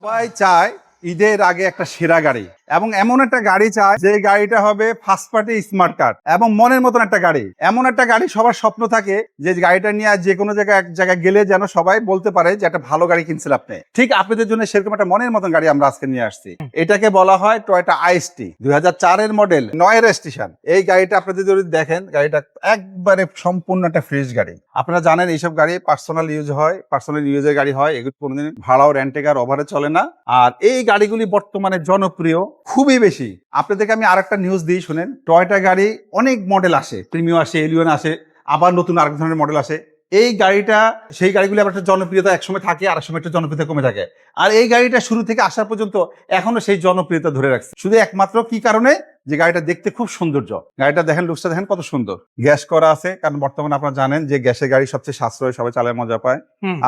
সবাই চায় ঈদের আগে একটা সেরা গাড়ি এবং এমন একটা গাড়ি চায় যে গাড়িটা হবে ফার্স্ট পার্টি স্মার্ট কার্ড এবং মনের মতন একটা গাড়ি। এমন একটা গাড়ি সবার স্বপ্ন থাকে যে গাড়িটা নিয়ে যে কোনো জায়গায় এক জায়গায় গেলে যেন সবাই বলতে পারে যে একটা ভালো গাড়ি কিনছিল আপনি। ঠিক আপনাদের জন্য সেরকম একটা মনের মতন গাড়ি আমরা আজকে নিয়ে আসছি। এটাকে বলা হয় টয়োটা আইএসটি 2004 মডেল, 9 রেজিস্ট্রেশন। এই গাড়িটা আপনাদের যদি দেখেন, গাড়িটা একবারে সম্পূর্ণ একটা ফ্রেশ গাড়ি। আপনারা জানেন এইসব গাড়ি পার্সোনাল ইউজ হয়, পার্সোনাল ইউজের গাড়ি হয়, এগুলো কোনোদিন ভাড়াও রেন্টেকার ওভারে চলে না। আর এই গাড়িগুলি বর্তমানে জনপ্রিয় খুবই বেশি। আপনাদেরকে আমি আরেকটা নিউজ দিই, শুনেন। টয়োটা গাড়ি অনেক মডেল আসে, প্রিমিয়াম আসে, এলিয়ন আসে, আবার নতুন আরেক ধরনের মডেল আসে। এই গাড়িটা, সেই গাড়িগুলি আবার একটা জনপ্রিয়তা একসময় থাকে, আরেক সময় একটা জনপ্রিয়তা কমে থাকে। আর এই গাড়িটা শুরু থেকে আসা পর্যন্ত এখনো সেই জনপ্রিয়তা ধরে রাখছে, শুধু একমাত্র কি কারণে, যে গাড়িটা দেখতে খুব সৌন্দর্য। গাড়িটা দেখেন, লুকসটা দেখেন কত সুন্দর। গ্যাস করা আছে, কারণ বর্তমানে আপনারা জানেন যে গ্যাসের গাড়ি সবচেয়ে সাশ্রয়, সবাই চালায় মজা পায়।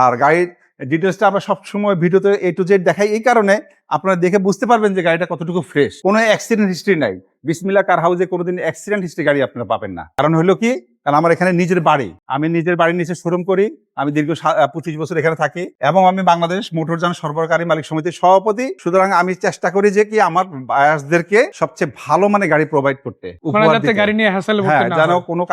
আর গাড়ির ডিটেলসটা আমরা সবসময় ভিডিওতে A to Z দেখাই, এই কারণে আপনারা দেখে বুঝতে পারবেন যে গাড়িটা কতটুকু ফ্রেশ। কোনো অ্যাক্সিডেন্ট হিস্ট্রি নাই। বিসমিল্লাহ কার হাউসে কোনোদিন অ্যাক্সিডেন্ট হিস্ট্রি গাড়ি আপনারা পাবেন না। কারণ হলো কি, কারণ আমার এখানে নিজের বাড়ি, আমি নিজের বাড়ির নিচে শোরুম করি। আমি দীর্ঘ 25 বছর এখানে থাকি এবং আমি বাংলাদেশ মোটরযান সরবরাহকারী মালিক সমিতির সভাপতি। সুতরাং আমি চেষ্টা করি যে কি আমার বায়ার্সদেরকে সবচেয়ে ভালো মানে গাড়ি প্রোভাইড করতে, উপহার দিতে। গাড়ি নিয়ে হ্যাসেল হ্যাঁ, যেন কোনো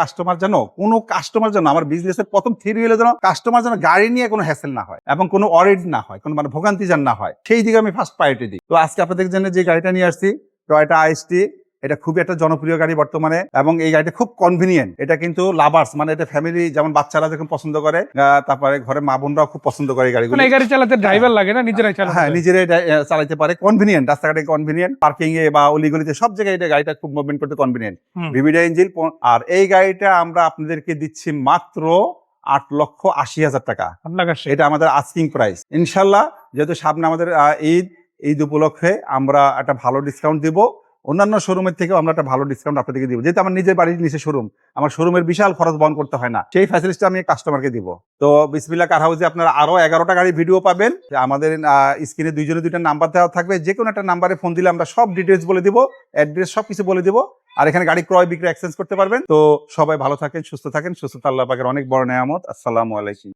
কাস্টমার যেন আমার বিজনেসের প্রথম থিওরি হলো যেন কাস্টমার যেন গাড়ি নিয়ে কোনো হ্যাসেল না হয় এবং কোনো অরিড না হয়, কোনো মানে ভোগান্তি যেন না হয়, সেই দিকে আমি ফার্স্ট প্রায়োরিটি দিই। তো আজকে আপনাদের জন্য যে গাড়িটা নিয়ে আসছি, টয়োটা আইএসটি, এটা খুবই একটা জনপ্রিয় গাড়ি বর্তমানে এবং এই গাড়িটা খুব কনভিনিয়েন্ট। এটা কিন্তু লাভার্স, মানে এটা ফ্যামিলি, যেমন বাচ্চারা যখন পছন্দ করে, তারপরে ঘরে মা বোনরাও খুব পছন্দ করে এই গাড়িগুলো। এই গাড়ি চালাতে ড্রাইভার লাগে না, নিজেরাই চালাতে। হ্যাঁ, নিজেরাই চালাতে পারে, কনভিনিয়েন্ট, রাস্তাঘাটে কনভিনিয়েন্ট, পার্কিং এ বা অলিগলিতে সব জায়গায় এটা গাড়িটা খুব মুভমেন্ট করতে কনভিনিয়েন্ট। ভিভিডা ইঞ্জিন। আর এই গাড়িটা আমরা আপনাদেরকে দিচ্ছি মাত্র 8,80,000 টাকা। এটা আমাদের আস্কিং প্রাইস। ইনশাল্লাহ, যেহেতু সামনে আমাদের ঈদ উপলক্ষে আমরা একটা ভালো ডিসকাউন্ট দিব। অন্যান্য শোরুমের থেকে আমরা একটা ভালো ডিসকাউন্ট আপনাদেরকে দিব, যেহেতু আমার নিজের বাড়ির নিচে শোরুম, আমার শোরুমের বিশাল খরচ বহন করতে হয় না, সেই ফ্যাসিলিটিটা আমি কাস্টমারকে দিব। তো বিসমিল্লাহ কার হাউসে আপনারা আরো 11টা গাড়ি ভিডিও পাবেন। আমাদের স্ক্রিনে দুইজনে দুইটা নাম্বার দেওয়া থাকবে, যে কোনো একটা নাম্বারে ফোন দিলে আমরা সব ডিটেলস বলে দিব, অ্যাড্রেস সবকিছু বলে দিব। আর এখানে গাড়ি ক্রয় বিক্রয় এক্সচেঞ্জ করতে পারবেন। তো সবাই ভালো থাকেন, সুস্থ থাকেন। সুস্থতা আল্লাহ পাকের অনেক বড় নেয়ামত। আসসালামু আলাইকুম।